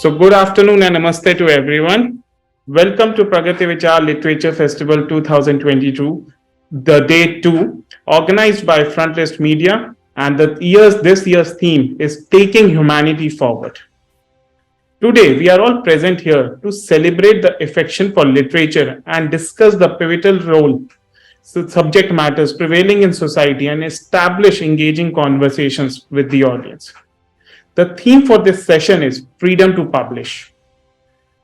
So good afternoon and namaste to everyone. Welcome to Pragati Vichar Literature Festival 2022, the day 2, organized by Frontlist Media, and this year's theme is Taking Humanity Forward. Today, we are all present here to celebrate the affection for literature and discuss the pivotal role subject matters prevailing in society and establish engaging conversations with the audience. The theme for this session is freedom to publish.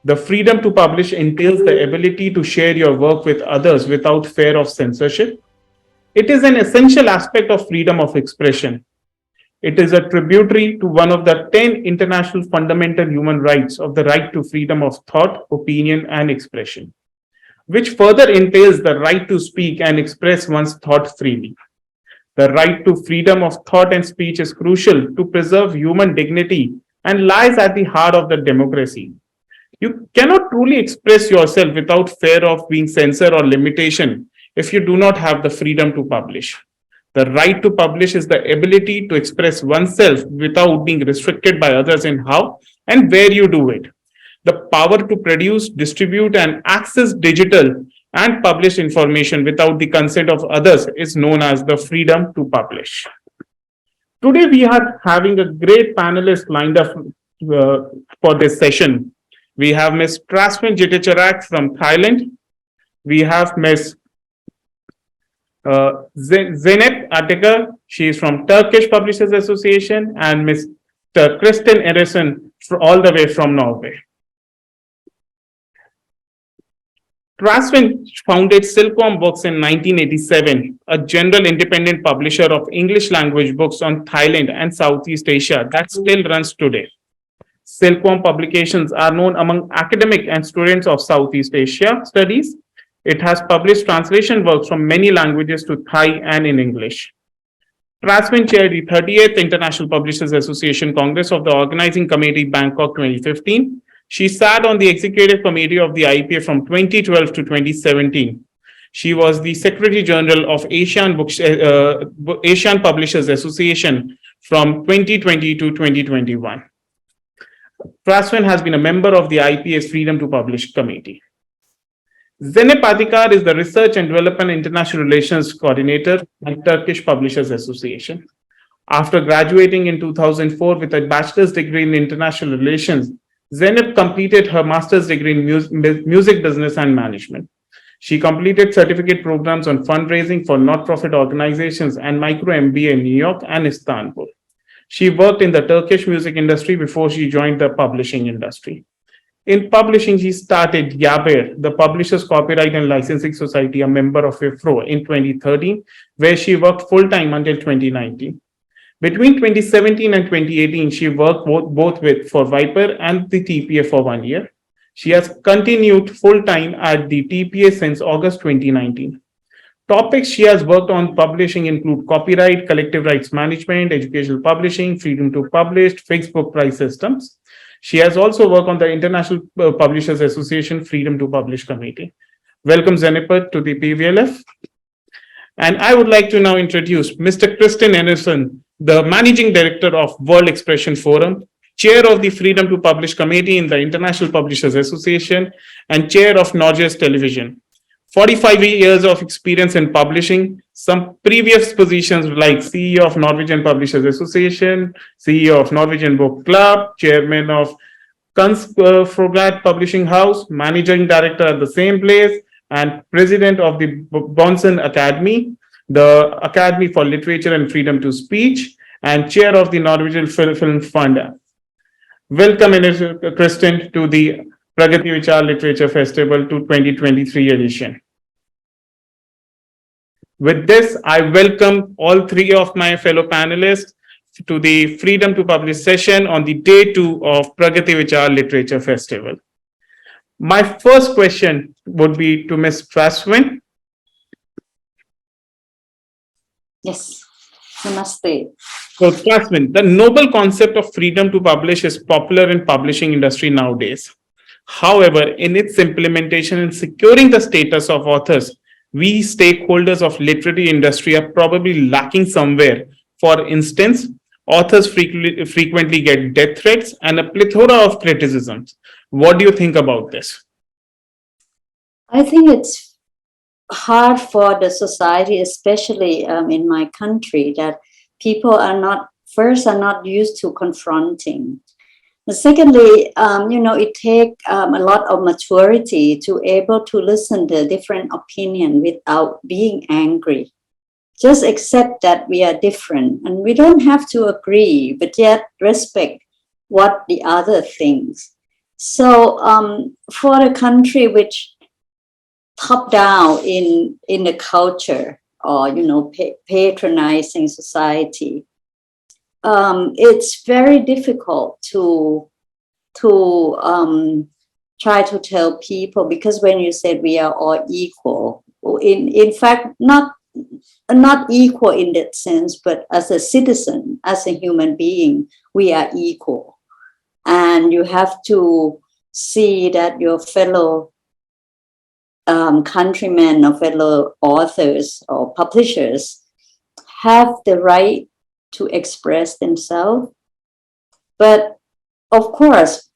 The freedom to publish entails the ability to share your work with others without fear of censorship. It is an essential aspect of freedom of expression. It is a tributary to one of the 10 international fundamental human rights of the right to freedom of thought, opinion, and expression, which further entails the right to speak and express one's thought freely. The right to freedom of thought and speech is crucial to preserve human dignity and lies at the heart of the democracy. You cannot truly express yourself without fear of being censored or limitation if you do not have the freedom to publish. The right to publish is the ability to express oneself without being restricted by others in how and where you do it. The power to produce, distribute, and access digital and publish information without the consent of others is known as the freedom to publish. Today, we are having a great panelist lined up for this session. We have Ms. Trasvin Jiticharak from Thailand. We have Ms. Zeynep Ateker. She is from Turkish Publishers Association, and Mr. Kristen Eriksen all the way from Norway. Trasvin founded Silkworm Books in 1987, a general independent publisher of English language books on Thailand and Southeast Asia that still runs today. Silkworm publications are known among academic and students of Southeast Asia studies. It has published translation works from many languages to Thai and in English. Trasvin chaired the 38th International Publishers Association Congress of the Organizing Committee, Bangkok 2015. She sat on the executive committee of the IPA from 2012 to 2017. She was the Secretary General of Asian Publishers Association from 2020 to 2021. Trasvin has been a member of the IPA's Freedom to Publish Committee. Zeynep Ateker is the Research and Development International Relations Coordinator at Turkish Publishers Association. After graduating in 2004 with a bachelor's degree in international relations, Zeynep completed her master's degree in music business and management. She completed certificate programs on fundraising for not-profit organizations and micro MBA in New York and Istanbul. She worked in the Turkish music industry before she joined the publishing industry. In publishing, she started Yaber, the Publishers Copyright and Licensing Society, a member of IFRO, in 2013, where she worked full-time until 2019. Between 2017 and 2018, she worked both for Viper and the TPA for 1 year. She has continued full-time at the TPA since August 2019. Topics she has worked on publishing include copyright, collective rights management, educational publishing, freedom to publish, fixed book price systems. She has also worked on the International Publishers Association Freedom to Publish Committee. Welcome, Zeynep, to the PVLF. And I would like to now introduce Mr. Kristen Eriksen, the Managing Director of World Expression Forum, Chair of the Freedom to Publish Committee in the International Publishers Association, and Chair of Norges Television. 45 years of experience in publishing, some previous positions like CEO of Norwegian Publishers Association, CEO of Norwegian Book Club, Chairman of Kunstforlag Publishing House, Managing Director at the same place, and President of the Bonson Academy, the Academy for Literature and Freedom to Speech, and Chair of the Norwegian Film Fund. Welcome, Kristen, to the Pragati Vichar Literature Festival 2023 edition. With this, I welcome all three of my fellow panelists to the Freedom to Publish session on the day 2 of Pragati Vichar Literature Festival. My first question would be to Ms. Trasvin. Yes, namaste. So, Trasvin, the noble concept of freedom to publish is popular in publishing industry nowadays. However, in its implementation and securing the status of authors, we stakeholders of literary industry are probably lacking somewhere. For instance, Authors frequently get death threats and a plethora of criticisms. What do you think about this? I think it's hard for the society, especially in my country, that people are not used to confronting. And secondly, it takes a lot of maturity to able to listen to different opinion without being angry. Just accept that we are different and we don't have to agree, but yet respect what the other thinks. So for a country which top down in the culture or patronizing society, it's very difficult to try to tell people, because when you said we are all equal, in fact not equal in that sense, but as a citizen, as a human being, we are equal. And you have to see that your fellow countrymen or fellow authors or publishers have the right to express themselves. But of course,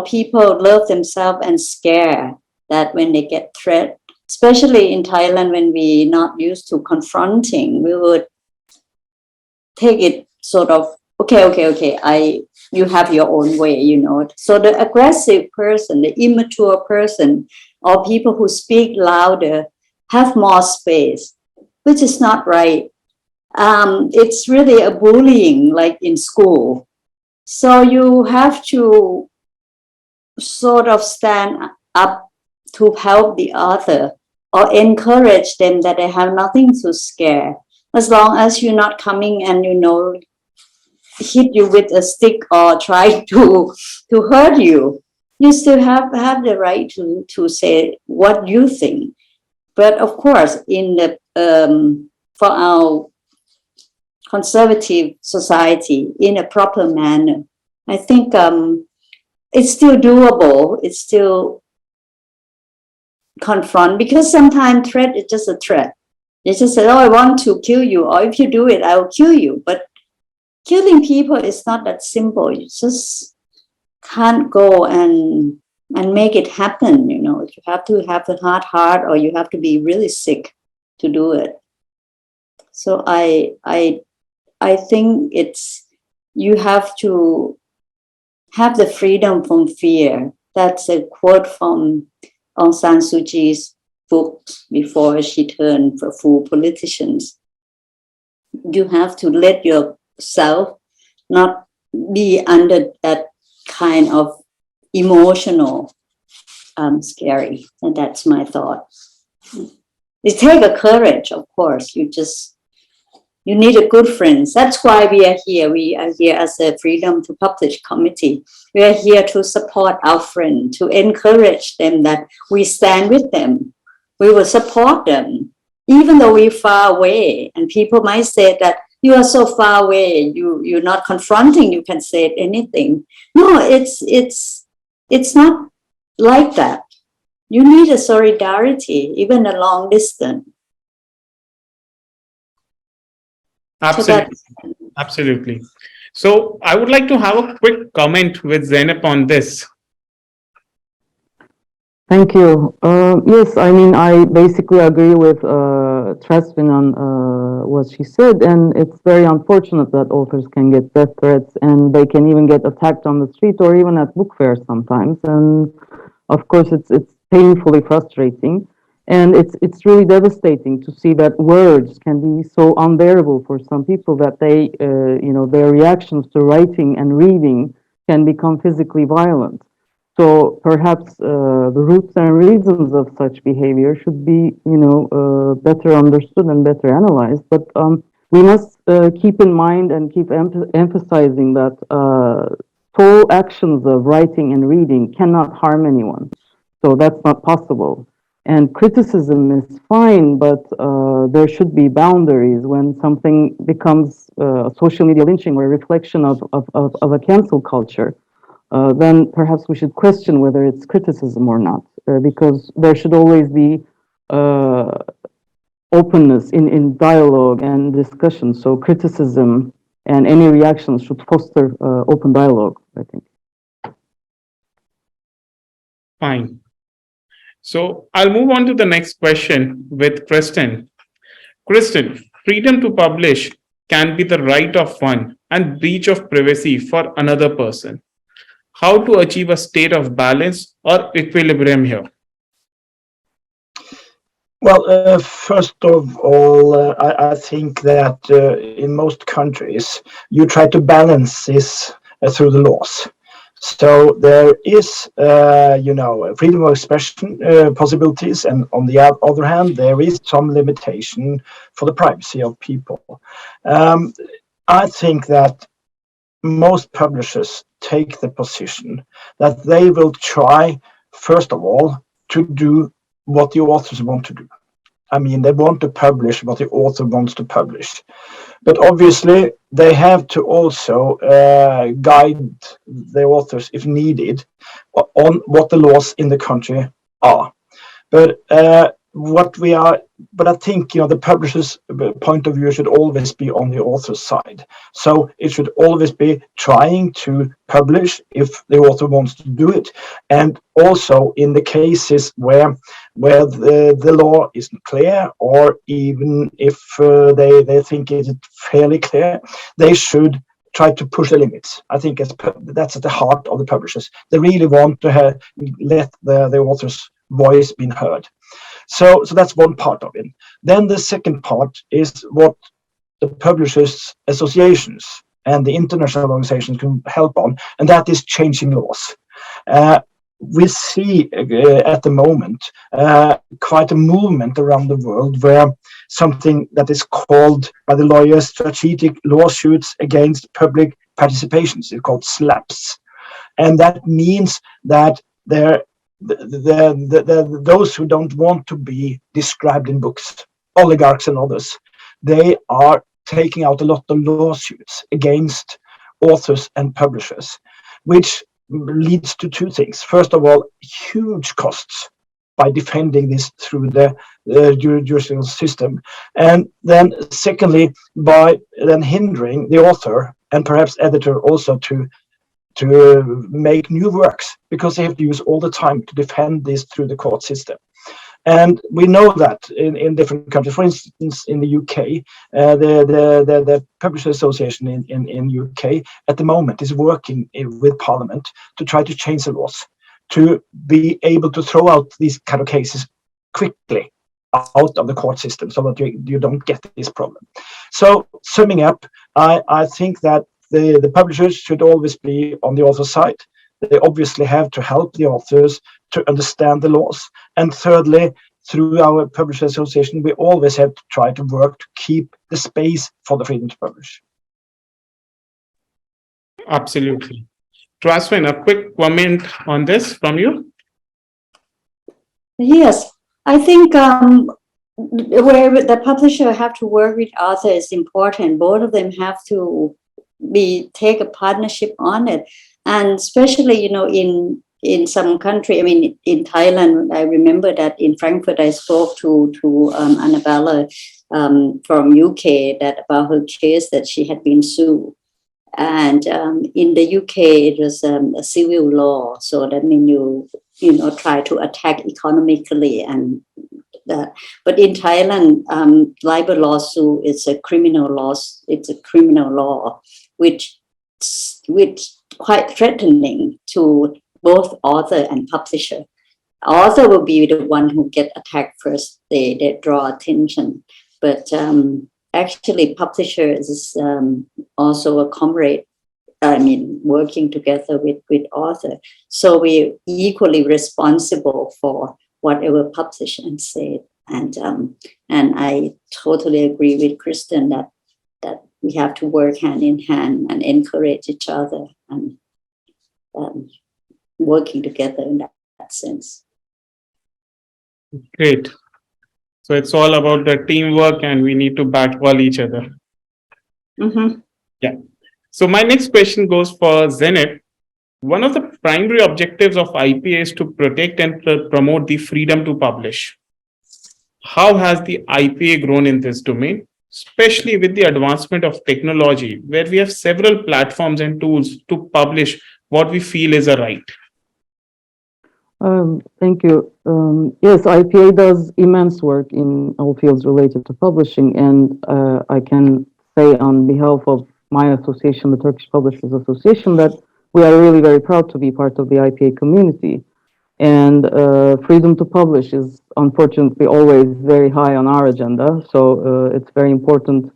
people love themselves and scare that when they get threat, especially in Thailand, when we not used to confronting, we would take it sort of, okay, you have your own way, So the aggressive person, the immature person, or people who speak louder have more space, which is not right. It's really a bullying, like in school. So you have to sort of stand up to help the other or encourage them that they have nothing to scare. As long as you're not coming and, hit you with a stick or try to hurt you, you still have the right to say what you think. But of course, in the for our conservative society, in a proper manner, I think it's still doable. It's still confront, because sometimes threat is just a threat. They just say, "Oh, I want to kill you," or "If you do it, I will kill you." But killing people is not that simple. You just can't go and make it happen. You have to have a hard heart, or you have to be really sick to do it. So I think you have to have the freedom from fear. That's a quote from Aung San Suu Kyi's book before she turned for full politicians. You have to let yourself not be under that kind of emotional scary. And that's my thought. It takes a courage, of course. You need a good friends. That's why we are here. We are here as a Freedom to Publish committee. We are here to support our friends, to encourage them that we stand with them. We will support them, even though we're far away. And people might say that you are so far away, you're not confronting, you can say anything. No, it's not like that. You need a solidarity, even a long distance. Absolutely. Absolutely. So I would like to have a quick comment with Zainab on this. Thank you. Yes, I mean, I basically agree with Tresvin on what she said, and it's very unfortunate that authors can get death threats and they can even get attacked on the street or even at book fairs sometimes. And of course, it's painfully frustrating, and it's really devastating to see that words can be so unbearable for some people that they, their reactions to writing and reading can become physically violent. So perhaps the roots and reasons of such behavior should be, better understood and better analyzed. But we must keep in mind and keep emphasizing that full actions of writing and reading cannot harm anyone. So that's not possible. And criticism is fine, but there should be boundaries. When something becomes social media lynching or a reflection of a cancel culture, then perhaps we should question whether it's criticism or not, because there should always be openness in dialogue and discussion. So criticism and any reactions should foster open dialogue, I think. Fine. So I'll move on to the next question with Kristen. Kristen, freedom to publish can be the right of one and breach of privacy for another person. How to achieve a state of balance or equilibrium here? Well, first of all, I think that in most countries, you try to balance this through the laws. So there is, freedom of expression possibilities, and on the other hand, there is some limitation for the privacy of people. I think that most publishers take the position that they will try, first of all, to do what the authors want to do. I mean, they want to publish what the author wants to publish. But obviously, they have to also guide the authors, if needed, on what the laws in the country are. But I think the publisher's point of view should always be on the author's side. So it should always be trying to publish if the author wants to do it, and also in the cases where the law isn't clear, or even if they think it is fairly clear, they should try to push the limits. I think that's at the heart of the publishers. They really want to let the author's voice be heard. So that's one part of it. Then the second part is what the publishers associations and the international organizations can help on, and that is changing laws. We see at the moment quite a movement around the world where something that is called by the lawyers strategic lawsuits against public participations is called SLAPS, and that means that those who don't want to be described in books, oligarchs and others, they are taking out a lot of lawsuits against authors and publishers, which leads to two things. First of all, huge costs by defending this through the judicial system, and then secondly, by then hindering the author and perhaps editor also to make new works, because they have to use all the time to defend this through the court system. And we know that in different countries. For instance, in the UK, the Publishers Association in UK at the moment is working with Parliament to try to change the laws, to be able to throw out these kind of cases quickly out of the court system, so that you don't get this problem. So summing up, I think that the publishers should always be on the author's side. They obviously have to help the authors to understand the laws. And thirdly, through our Publishers Association, we always have to try to work to keep the space for the freedom to publish. Absolutely. Trasvin, a quick comment on this from you? Yes, I think where the publisher have to work with author is important. Both of them have to take a partnership on it, and especially in some country. I mean, in Thailand, I remember that in Frankfurt I spoke to Annabella from UK that about her case that she had been sued, and in the UK it was a civil law, so that means you try to attack economically and that. But in Thailand, libel lawsuit is a criminal law. It's a criminal law, which quite threatening to both author and publisher. Author will be the one who get attacked first. They draw attention, but actually publisher is also a comrade. I mean, working together with author. So we're equally responsible for whatever publisher said. And I totally agree with Kristen that we have to work hand in hand and encourage each other and working together in that sense. Great. So it's all about the teamwork, and we need to backwall each other. Mm-hmm. Yeah. So my next question goes for Zenit. One of the primary objectives of IPA is to protect and promote the freedom to publish. How has the IPA grown in this domain? especially with the advancement of technology, where we have several platforms and tools to publish what we feel is a right? Thank you. Yes, IPA does immense work in all fields related to publishing, and I can say on behalf of my association, the Turkish Publishers Association, that we are really very proud to be part of the IPA community. And freedom to publish is unfortunately always very high on our agenda. So it's very important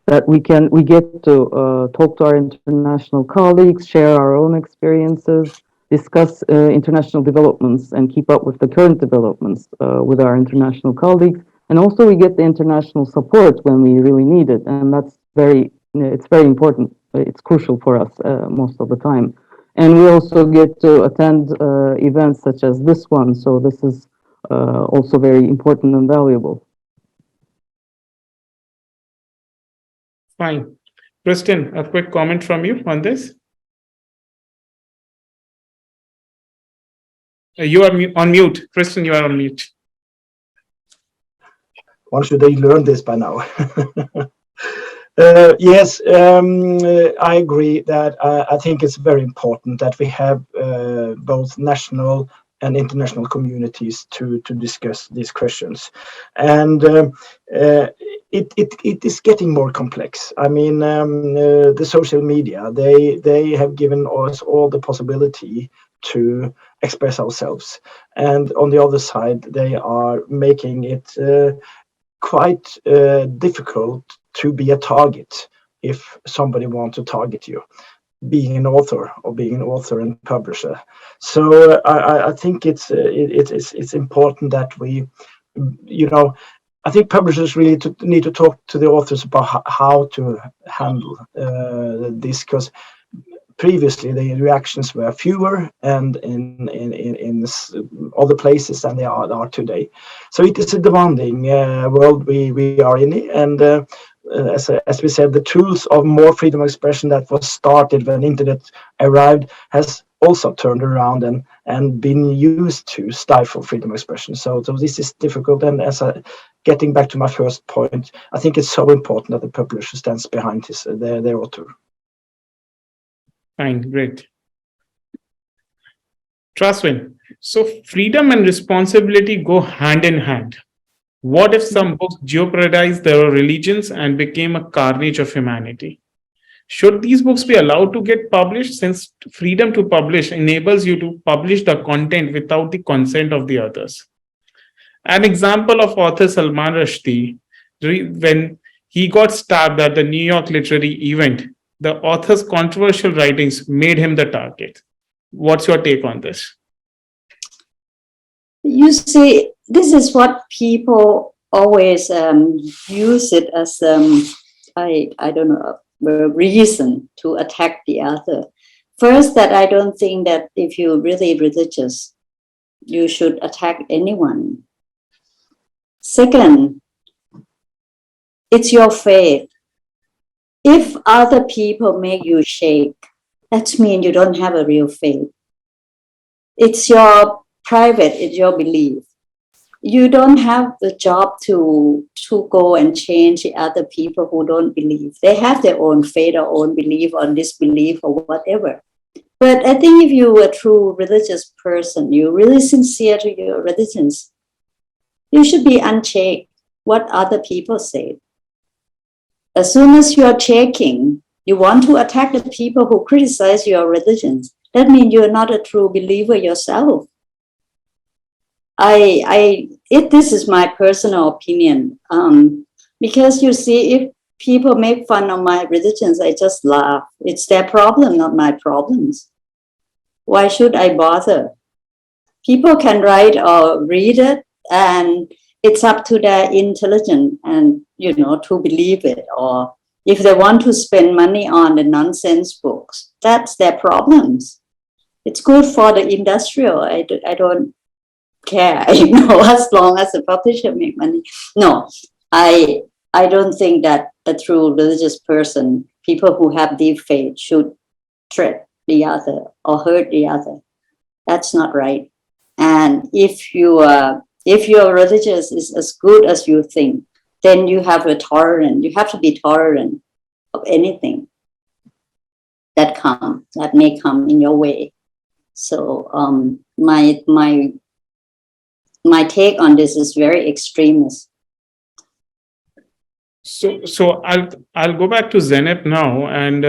that we get to talk to our international colleagues, share our own experiences, discuss international developments, and keep up with the current developments with our international colleagues. And also, we get the international support when we really need it, and it's very important. It's crucial for us most of the time. And we also get to attend events such as this one, so this is also very important and valuable. Fine. Kristen, a quick comment from you on this? You are on mute. Kristen, you are on mute. Why should they learn this by now? Yes, I agree that I think it's very important that we have both national and international communities to discuss these questions. And it is getting more complex. I mean, the social media, they have given us all the possibility to express ourselves. And on the other side, they are making it quite difficult to be a target if somebody wants to target you, being an author and publisher. So I think it's important that we, I think publishers really need to talk to the authors about how to handle this, because previously the reactions were fewer and in other places than they are today. So it is a demanding world we are in, and as we said, the tools of more freedom of expression that was started when internet arrived has also turned around and been used to stifle freedom of expression. So this is difficult. And getting back to my first point, I think it's so important that the publisher stands behind their author. Fine, great. Trustwin, so freedom and responsibility go hand in hand. What if some books jeopardized their religions and became a carnage of humanity? Should these books be allowed to get published, since freedom to publish enables you to publish the content without the consent of the others? An example of author Salman Rushdie, when he got stabbed at the New York literary event, the author's controversial writings made him the target. What's your take on this? You see, this is what people always use it as I don't know, a reason to attack the other. First, that I don't think that if you're really religious, you should attack anyone. Second, it's your faith. If other people make you shake, that means you don't have a real faith. It's your private, it's your belief. You don't have the job to go and change the other people who don't believe. They have their own faith or own belief or disbelief or whatever. But I think if you're a true religious person, you're really sincere to your religions, you should be unchecked what other people say. As soon as you're checking, you want to attack the people who criticize your religions, that means you're not a true believer yourself. This is my personal opinion, because you see, if people make fun of my religions, I just laugh. It's their problem, not my problems. Why should I bother? People can write or read it, and it's up to their intelligence and, to believe it. Or if they want to spend money on the nonsense books, that's their problems. It's good for the industrial. I don't care, as long as the publisher make money. No, I don't think that a true religious person, people who have deep faith, should treat the other or hurt the other. That's not right. And if your religious is as good as you think, then you have a tolerant. You have to be tolerant of anything that may come in your way. So my take on this is very extremist. So I'll go back to Zenep now, and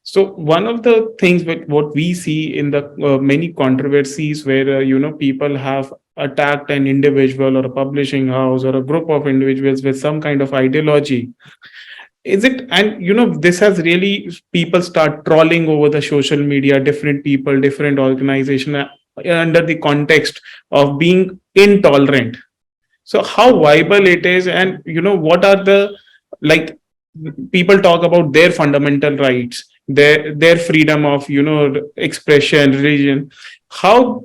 so one of the things with what we see in the many controversies where people have attacked an individual or a publishing house or a group of individuals with some kind of ideology, is it, and this has really, people start trolling over the social media, different people, different organization, under the context of being intolerant. So how viable it is, and what are the, like, people talk about their fundamental rights, their freedom of expression, religion. How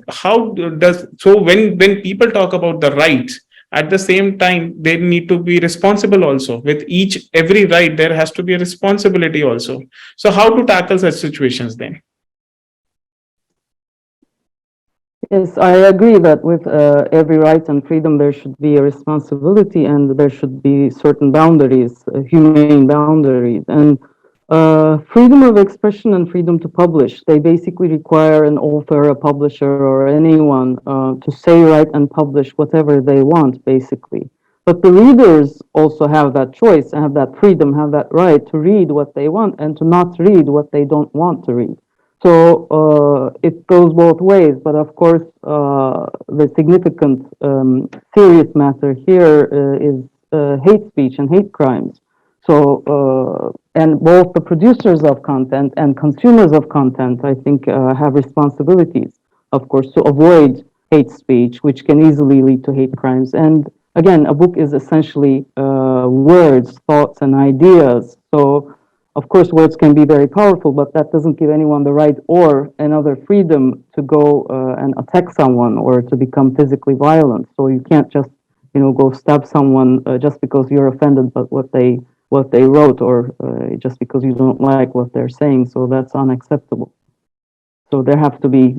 does, so when people talk about the rights, at the same time they need to be responsible also. With each every right there has to be a responsibility also. So how to tackle such situations then? Yes, I agree that with every right and freedom, there should be a responsibility and there should be certain boundaries, humane boundaries. And freedom of expression and freedom to publish, they basically require an author, a publisher, or anyone to say, write, and publish whatever they want, basically. But the readers also have that choice, have that freedom, have that right to read what they want and to not read what they don't want to read. So it goes both ways, but of course, the significant, serious matter here is hate speech and hate crimes. So, and both the producers of content and consumers of content, I think, have responsibilities, of course, to avoid hate speech, which can easily lead to hate crimes. And again, a book is essentially words, thoughts, and ideas. So, of course, words can be very powerful, but that doesn't give anyone the right or another freedom to go and attack someone or to become physically violent. So you can't just, go stab someone just because you're offended by what they wrote, or just because you don't like what they're saying. So that's unacceptable. So there have to be,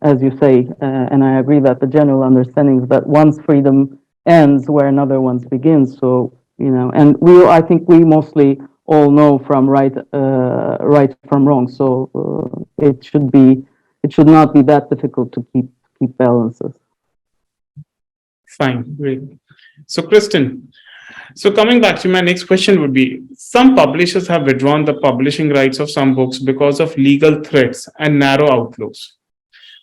as you say, and I agree that the general understanding is that one's freedom ends where another one's begins. So and I think we mostly all know from right from wrong. So it should not be that difficult to keep balances. Fine, great. So Kristen, so coming back to my next question would be, some publishers have withdrawn the publishing rights of some books because of legal threats and narrow outlooks,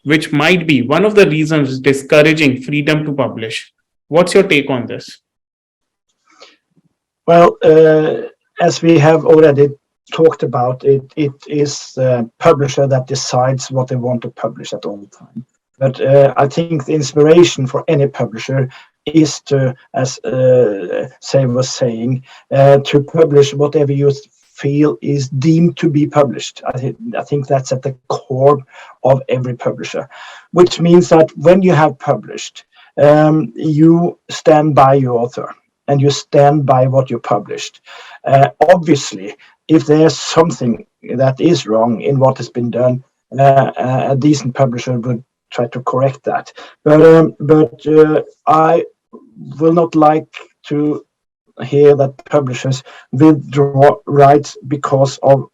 which might be one of the reasons discouraging freedom to publish. What's your take on this? Well, as we have already talked about, it is the publisher that decides what they want to publish at all time. But I think the inspiration for any publisher is to, as Say was saying, to publish whatever you feel is deemed to be published. I think that's at the core of every publisher, which means that when you have published, you stand by your author and you stand by what you published. Obviously, if there's something that is wrong in what has been done, a decent publisher would try to correct that. But I will not like to hear that publishers withdraw rights because of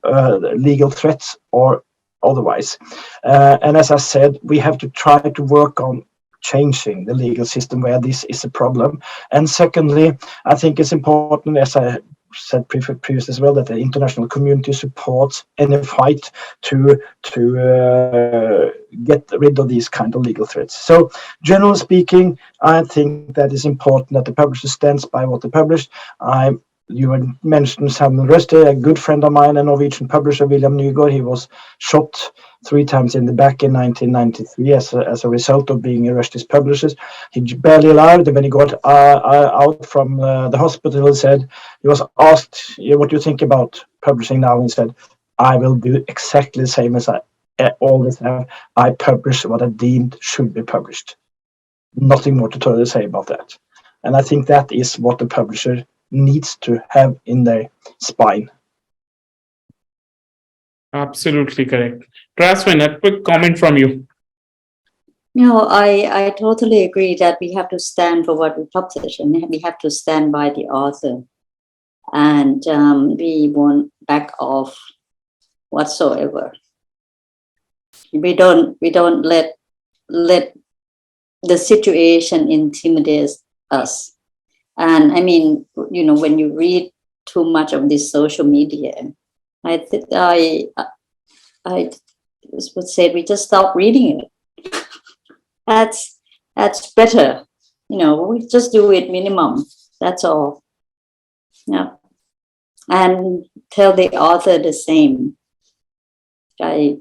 legal threats or otherwise. And as I said, we have to try to work on changing the legal system where this is a problem. And secondly, I think it's important, as I said previously as well, that the international community supports any fight to get rid of these kind of legal threats. So generally speaking, I think that it's important that the publisher stands by what they published. You had mentioned Samuel Røste, a good friend of mine, a Norwegian publisher, William Nygaard. He was shot 3 times in the back in 1993 as a result of being Rushdi's publishers. He barely alive. When he got out from the hospital, he was asked, what do you think about publishing now? And he said, I will do exactly the same as I always have. I publish what I deemed should be published. Nothing more to say about that. And I think that is what the publisher needs to have in their spine. Absolutely correct. Trasvin, a quick comment from you. No, I totally agree that we have to stand for what we publish and we have to stand by the author. And we won't back off whatsoever. We don't let the situation intimidate us. And I mean, when you read too much of this social media, I would say we just stop reading it. That's better. We just do it minimum. That's all. Yeah. And tell the author the same. I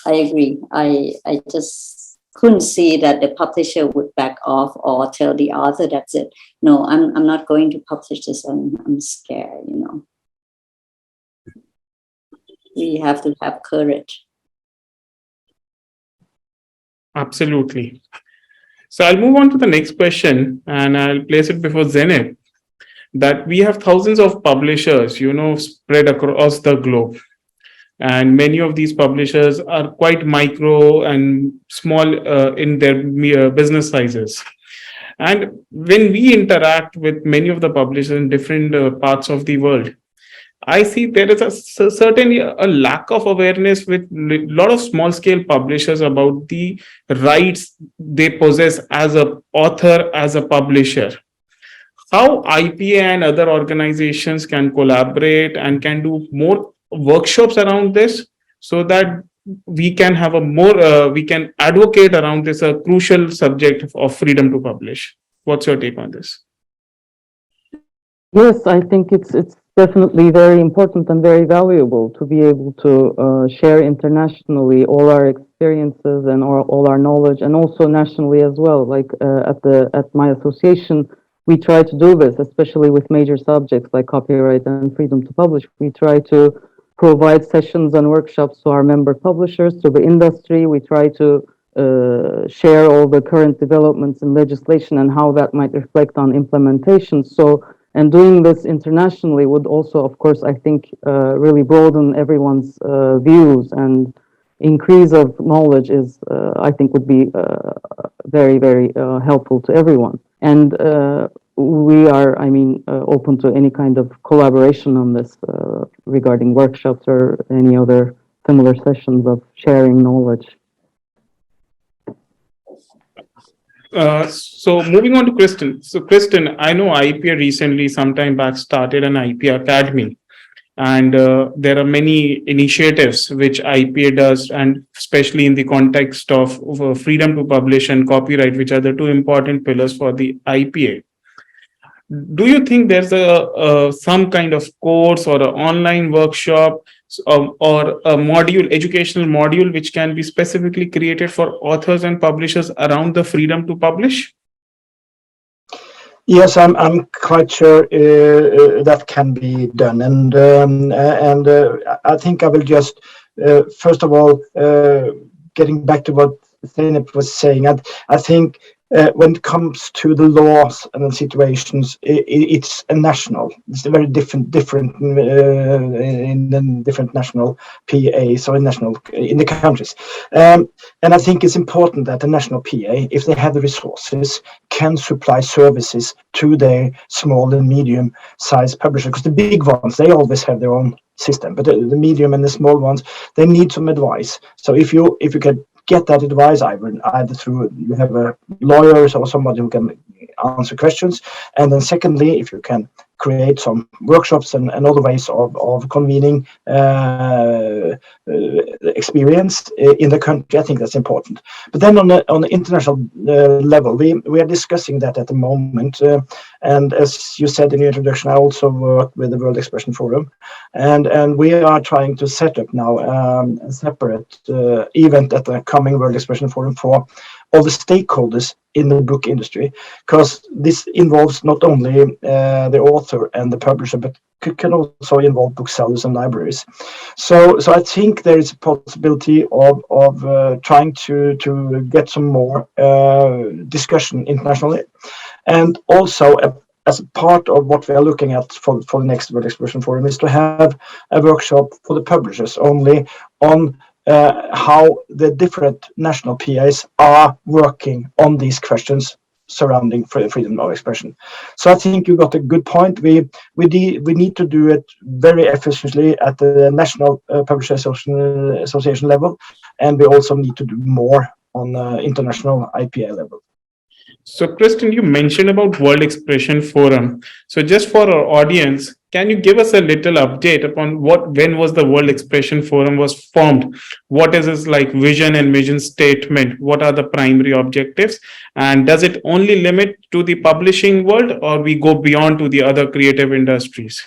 agree. I just couldn't see that the publisher would back off or tell the author that's it. No, I'm not going to publish this. I'm scared. We have to have courage. Absolutely. So I'll move on to the next question and I'll place it before Zenith, that we have thousands of publishers, spread across the globe. And many of these publishers are quite micro and small in their business sizes. And when we interact with many of the publishers in different parts of the world, I see there is certainly a lack of awareness with a lot of small scale publishers about the rights they possess as a author, as a publisher. How IPA and other organizations can collaborate and can do more workshops around this, so that we can have we can advocate around this crucial subject of freedom to publish. What's your take on this? Yes, I think it's definitely very important and very valuable to be able to share internationally all our experiences and all our knowledge, and also nationally as well. Like at my association, we try to do this, especially with major subjects like copyright and freedom to publish. We try to provide sessions and workshops to our member publishers, to the industry. We try to share all the current developments in legislation and how that might reflect on implementation. And doing this internationally would also, of course, I think, really broaden everyone's views, and increase of knowledge is, I think, would be very, very helpful to everyone. And we are, open to any kind of collaboration on this regarding workshops or any other similar sessions of sharing knowledge. So moving on to Kristen. So Kristen, I know IPA recently, sometime back, started an IPA Academy, and there are many initiatives which IPA does, and especially in the context of freedom to publish and copyright, which are the two important pillars for the IPA. Do you think there's some kind of course or an online workshop or a educational module which can be specifically created for authors and publishers around the freedom to publish? Yes, I'm quite sure that can be done, and I think I will just first of all, getting back to what Zeynep was saying, I think when it comes to the laws and the situations, it's a national. It's a very different in the different national PAs or in the countries. And I think it's important that the national PA, if they have the resources, can supply services to their small and medium-sized publishers. Because the big ones, they always have their own system, but the medium and the small ones, they need some advice. So if you can get that advice either through you have a lawyers or somebody who can answer questions, and then secondly, if you can create some workshops and other ways of convening experience in the country, I think that's important. But then on the international level, we are discussing that at the moment, and as you said in your introduction, I also work with the World Expression Forum, and we are trying to set up now a separate event at the coming World Expression Forum for all the stakeholders in the book industry, because this involves not only the author and the publisher, but can also involve booksellers and libraries. So I think there is a possibility of trying to get some more discussion internationally, and also as a part of what we are looking at for the next World Expression Forum is to have a workshop for the publishers only on how the different national PAs are working on these questions surrounding freedom of expression. So I think you got a good point. We need to do it very efficiently at the National Publishers Association level, and we also need to do more on international IPA level. So, Kristen, you mentioned about World Expression Forum. So, just for our audience, can you give us a little update upon when was the World Expression Forum was formed? What is its like vision and mission statement? What are the primary objectives? And does it only limit to the publishing world, or we go beyond to the other creative industries?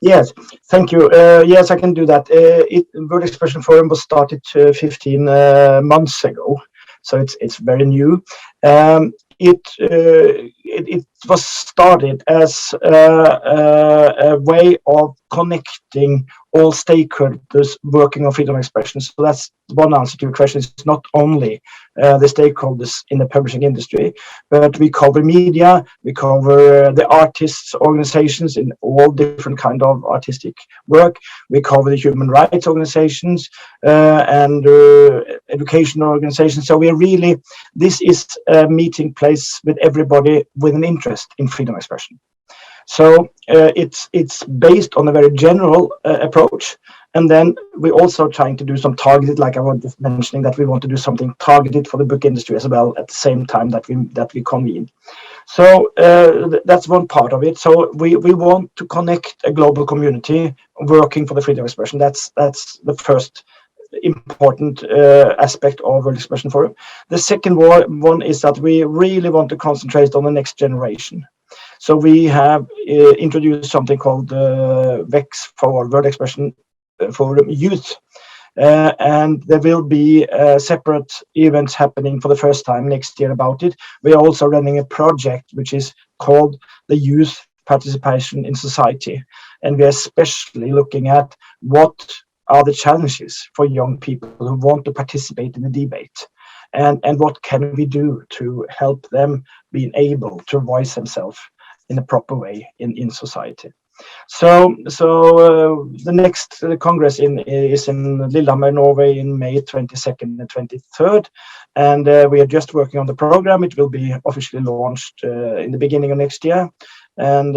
Yes, thank you. Yes, I can do that. World Expression Forum was started 15 months ago, so it's very new. It was started as a way of connecting all stakeholders working on freedom of expression. So that's one answer to your question. It's not only the stakeholders in the publishing industry, but we cover media, we cover the artists' organizations in all different kind of artistic work. We cover the human rights organizations and educational organizations. So we are really, this is a meeting place with everybody with an interest in freedom of expression. So it's based on a very general approach, and then we're also trying to do some targeted, like I was just mentioning, that we want to do something targeted for the book industry as well at the same time that we convene. So that's one part of it. So we want to connect a global community working for the freedom of expression. That's the first important aspect of World Expression Forum. The second one is that we really want to concentrate on the next generation. So we have introduced something called VEX for World Expression Forum Youth. And there will be separate events happening for the first time next year about it. We are also running a project which is called the Youth Participation in Society. And we are especially looking at what are the challenges for young people who want to participate in the debate. And what can we do to help them being able to voice themselves in a proper way in society. So the next Congress is in Lillehammer, Norway, in May 22nd and 23rd, and we are just working on the program. It will be officially launched in the beginning of next year, and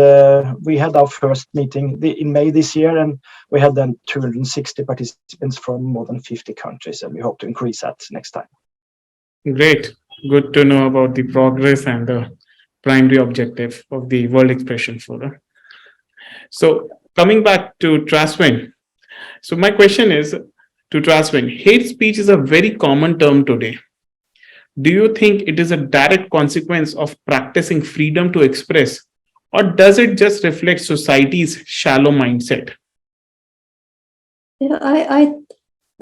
we had our first meeting in May this year, and we had then 260 participants from more than 50 countries, and we hope to increase that next time. Great. Good to know about the progress and the primary objective of the World Expression Forum. So coming back to Traswin. So my question is to Traswin, hate speech is a very common term today. Do you think it is a direct consequence of practicing freedom to express, or does it just reflect society's shallow mindset? Yeah,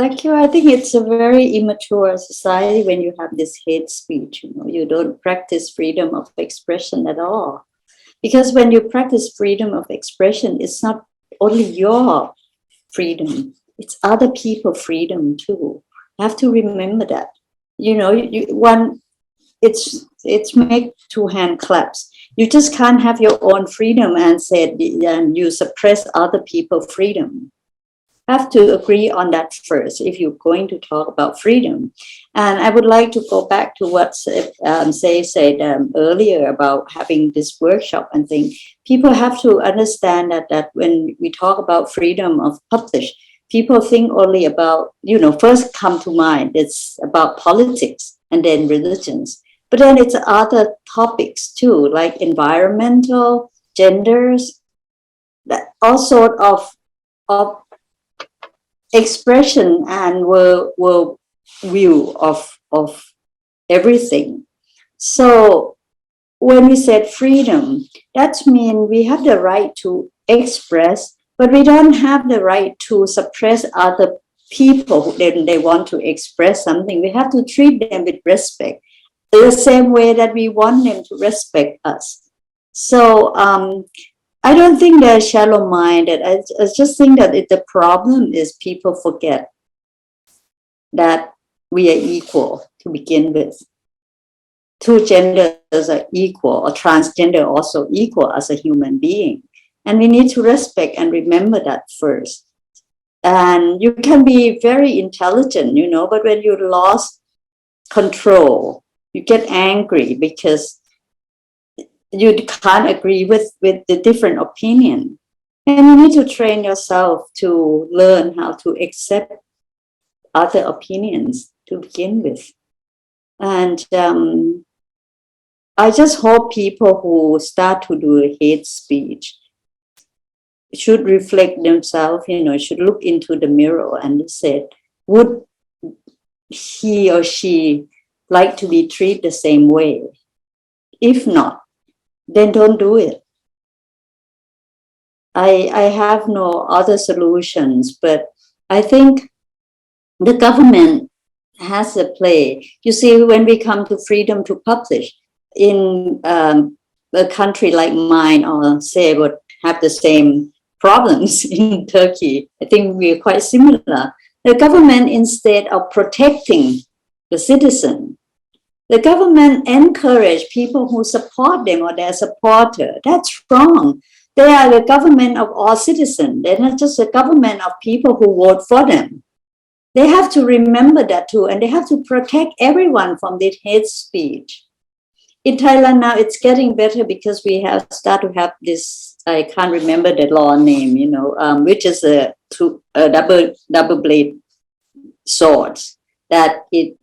like you, I think it's a very immature society when you have this hate speech. You don't practice freedom of expression at all. Because when you practice freedom of expression, it's not only your freedom, it's other people's freedom too. You have to remember that. It's make two hand claps. You just can't have your own freedom and you suppress other people's freedom. Have to agree on that first if you're going to talk about freedom. And I would like to go back to what Say said earlier about having this workshop and thing. People have to understand that when we talk about freedom of publish, people think only about, first come to mind, it's about politics and then religions. But then it's other topics too, like environmental, genders, that all sort of expression and world view of everything. So when we said freedom, that means we have the right to express, but we don't have the right to suppress other people when they want to express something. We have to treat them with respect, the same way that we want them to respect us. So I don't think they're shallow-minded. I just think that the problem is people forget that we are equal to begin with. Two genders are equal, or transgender also equal as a human being. And we need to respect and remember that first. And you can be very intelligent, but when you lost control, you get angry because you can't agree with the different opinion. And you need to train yourself to learn how to accept other opinions to begin with. And I just hope people who start to do hate speech should reflect themselves, should look into the mirror and say, would he or she like to be treated the same way? If not, then don't do it. I have no other solutions, but I think the government has a play. You see, when we come to freedom to publish in a country like mine, or say would have the same problems in Turkey, I think we're quite similar. The government, instead of protecting the citizen, the government encourage people who support them or their supporter. That's wrong. They are the government of all citizens. They're not just the government of people who vote for them. They have to remember that too, and they have to protect everyone from this hate speech. In Thailand now, it's getting better because we have started to have this, I can't remember the law name, which is a double blade sword, that it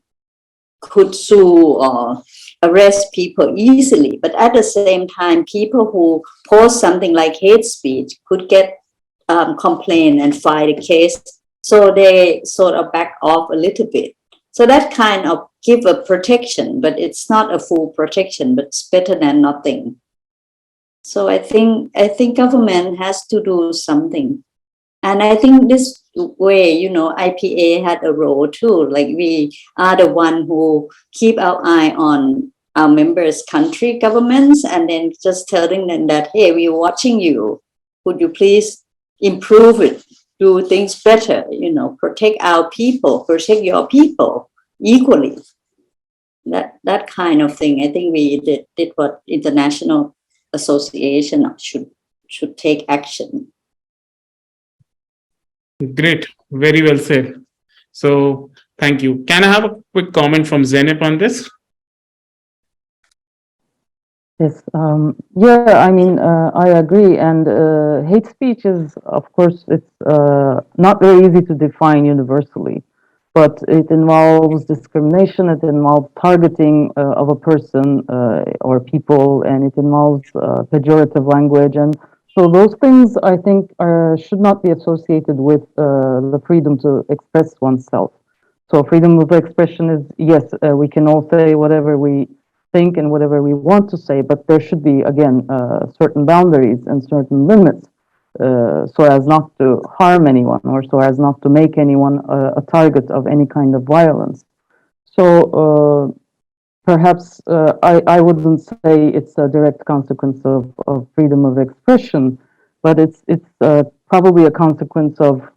could sue or arrest people easily. But at the same time, people who post something like hate speech could get complaint and file a case. So they sort of back off a little bit. So that kind of give a protection, but it's not a full protection, but it's better than nothing. So I think government has to do something. And I think this way, IPA had a role too. Like we are the one who keep our eye on our members' country governments, and then just telling them that, hey, we're watching you. Would you please improve it? Do things better, protect our people, protect your people equally. That kind of thing. I think we did what international association should take action. Great, very well said. So thank you. Can I have a quick comment from Zenip on this? Yes, yeah, I mean, I agree. And hate speech is, of course, it's not very easy to define universally, but it involves discrimination, it involves targeting of a person or people, and it involves pejorative language. And so those things, I think, should not be associated with the freedom to express oneself. So freedom of expression is, yes, we can all say whatever we think and whatever we want to say, but there should be, again, certain boundaries and certain limits so as not to harm anyone or so as not to make anyone a target of any kind of violence. So perhaps I wouldn't say it's a direct consequence of freedom of expression, but it's probably a consequence of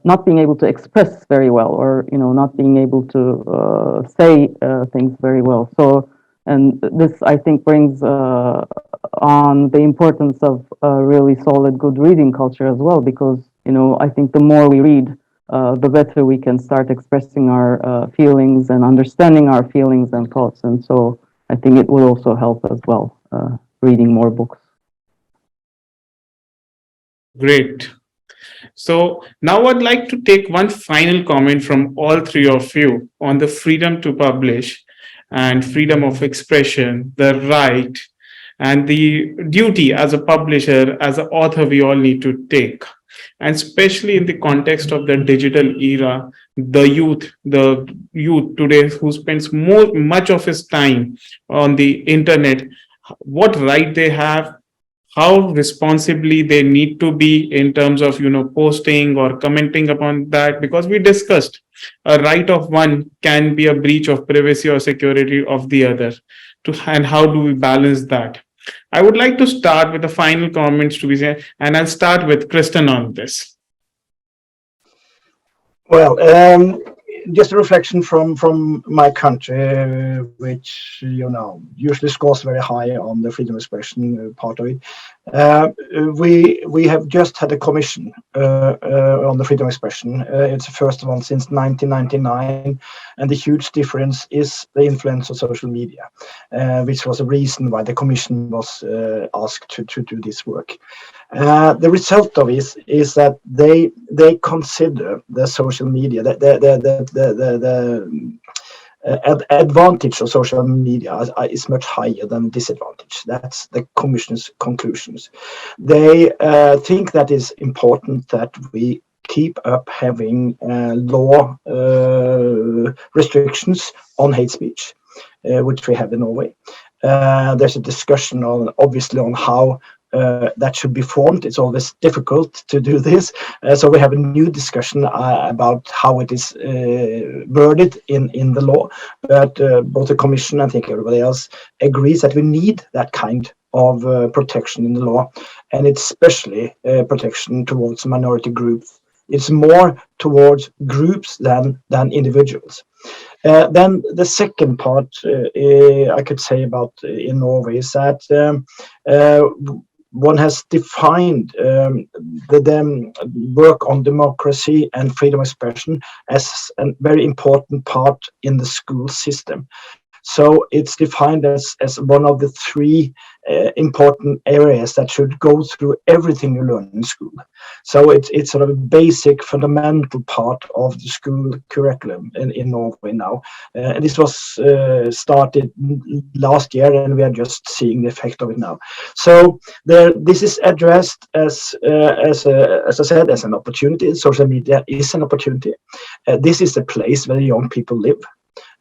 not being able to express very well, or not being able to say things very well. So, and this I think brings on the importance of a really solid, good reading culture as well, because I think the more we read, the better we can start expressing our feelings and understanding our feelings and thoughts. And so I think it will also help as well, reading more books. Great. So now I'd like to take one final comment from all three of you on the freedom to publish and freedom of expression, the right and the duty as a publisher, as an author, we all need to take. And especially in the context of the digital era, the youth today who spends much of his time on the internet, what right they have, how responsibly they need to be in terms of posting or commenting upon that, because we discussed a right of one can be a breach of privacy or security of the other, and how do we balance that. I would like to start with the final comments to be said, and I'll start with Kristen on this. Well, just a reflection from my country, which usually scores very high on the freedom of expression part of it. We have just had a commission on the freedom of expression. It's the first one since 1999, and the huge difference is the influence of social media, which was a reason why the commission was asked to do this work. The result of it is that they consider the social media, the advantage of social media is much higher than disadvantage. That's the Commission's conclusions. They think that it's important that we keep up having law restrictions on hate speech, which we have in Norway. There's a discussion obviously on how that should be formed. It's always difficult to do this. So we have a new discussion about how it is worded in the law. But both the Commission, I think everybody else, agrees that we need that kind of protection in the law. And it's especially protection towards minority groups. It's more towards groups than individuals. Then the second part I could say about in Norway is that one has defined the work on democracy and freedom of expression as a very important part in the school system. So it's defined as one of the three important areas that should go through everything you learn in school. So it's sort of a basic, fundamental part of the school curriculum in Norway now. And this was started last year, and we are just seeing the effect of it now. So this is addressed as I said, as an opportunity. Social media is an opportunity. This is the place where young people live.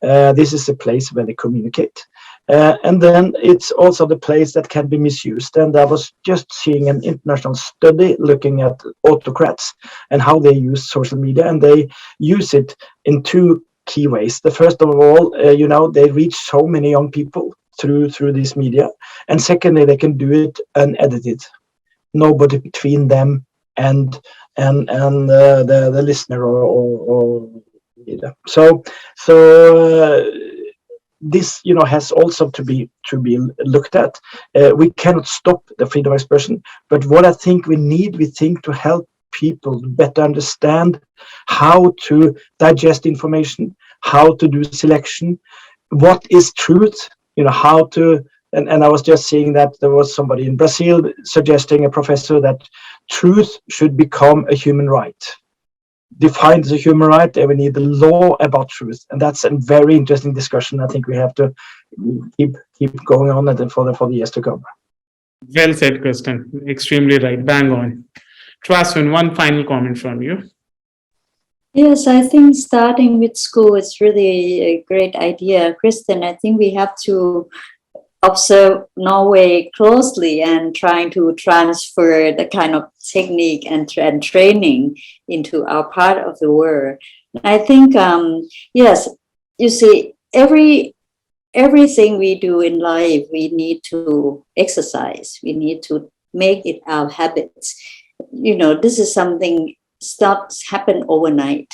This is the place where they communicate. And then it's also the place that can be misused. And I was just seeing an international study looking at autocrats and how they use social media, and they use it in two key ways. The first of all, they reach so many young people through these media. And secondly, they can do it unedited. Nobody between them and the listener or so this has also to be looked at. We cannot stop the freedom of expression, but what I think we think to help people better understand how to digest information, how to do selection, what is truth, how to. And I was just seeing that there was somebody in Brazil suggesting, a professor, that truth should become a human right. Defined as a human right, and we need the law about truth, and that's a very interesting discussion. I think we have to keep going on it for the years to come. Well said, Kristen. Extremely right. Bang on. Traswin, one final comment from you. Yes, I think starting with school is really a great idea. Kristen, I think we have to observe Norway closely and trying to transfer the kind of technique and training into our part of the world. I think, yes, you see, everything we do in life, we need to exercise. We need to make it our habits. This is something starts happen overnight.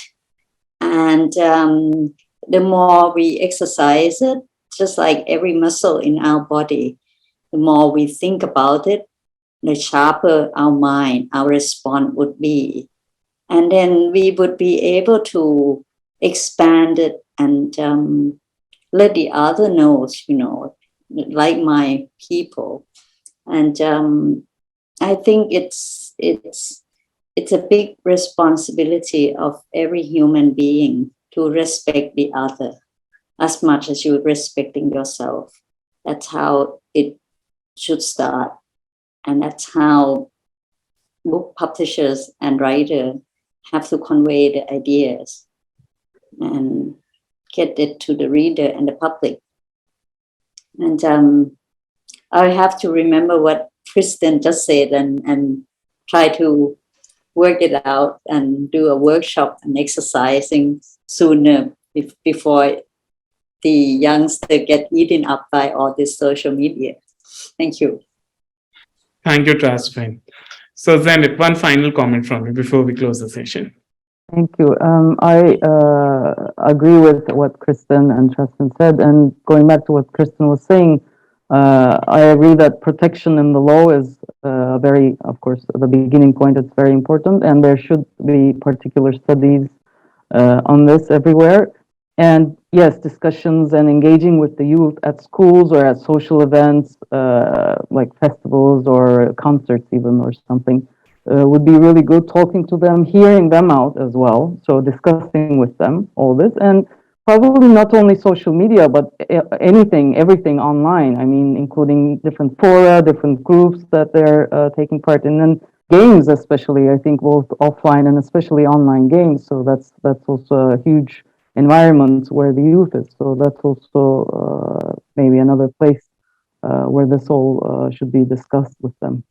And the more we exercise it, just like every muscle in our body, the more we think about it, the sharper our mind, our response would be. And then we would be able to expand it and let the other know, like my people. And I think it's a big responsibility of every human being to respect the other as much as you're respecting yourself. That's how it should start. And that's how book publishers and writers have to convey the ideas and get it to the reader and the public. And I have to remember what Kristen just said and try to work it out and do a workshop and exercising sooner before the youngster get eaten up by all this social media. Thank you. Thank you, Traswin. So Zenit, one final comment from you before we close the session. Thank you. I agree with what Kristen and Tristan said, and going back to what Kristen was saying, I agree that protection in the law is very, of course, the beginning point. It's very important, and there should be particular studies on this everywhere. And yes, discussions and engaging with the youth at schools or at social events, like festivals or concerts, even or something. Would be really good, talking to them, hearing them out as well. So discussing with them all this, and probably not only social media, but anything, everything online. I mean, including different fora, different groups that they're taking part in, and games especially. I think both offline and especially online games. So that's also a huge environment where the youth is. So that's also maybe another place where this all should be discussed with them.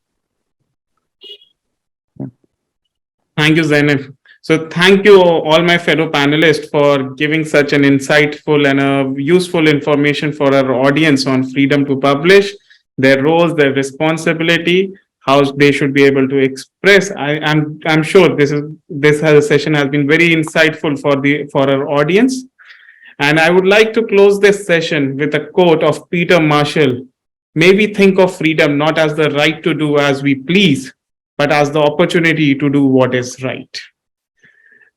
Thank you, Zainab. So thank you all my fellow panelists for giving such an insightful and useful information for our audience on freedom to publish, their roles, their responsibility, how they should be able to express. I'm sure this session has been very insightful for our audience. And I would like to close this session with a quote of Peter Marshall. May we think of freedom not as the right to do as we please, but as the opportunity to do what is right.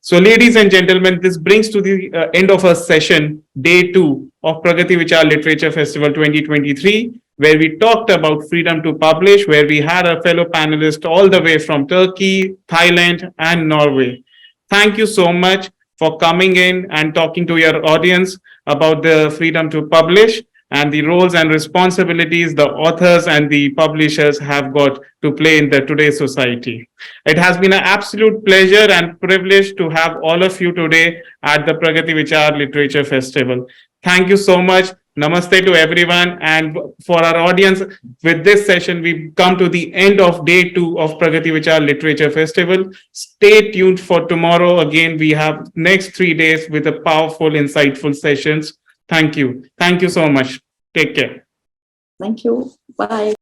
So, ladies and gentlemen, this brings to the end of our session, day 2 of Pragati Vichar Literature Festival 2023, where we talked about freedom to publish, where we had our fellow panelists all the way from Turkey, Thailand, and Norway. Thank you so much for coming in and talking to your audience about the freedom to publish and the roles and responsibilities the authors and the publishers have got to play in the today's society. It has been an absolute pleasure and privilege to have all of you today at the Pragati Vichar Literature Festival. Thank you so much. Namaste to everyone. And for our audience, with this session, we've come to the end of day 2 of Pragati Vichar Literature Festival. Stay tuned for tomorrow. Again, we have next 3 days with a powerful, insightful sessions. Thank you. Thank you so much. Take care. Thank you. Bye.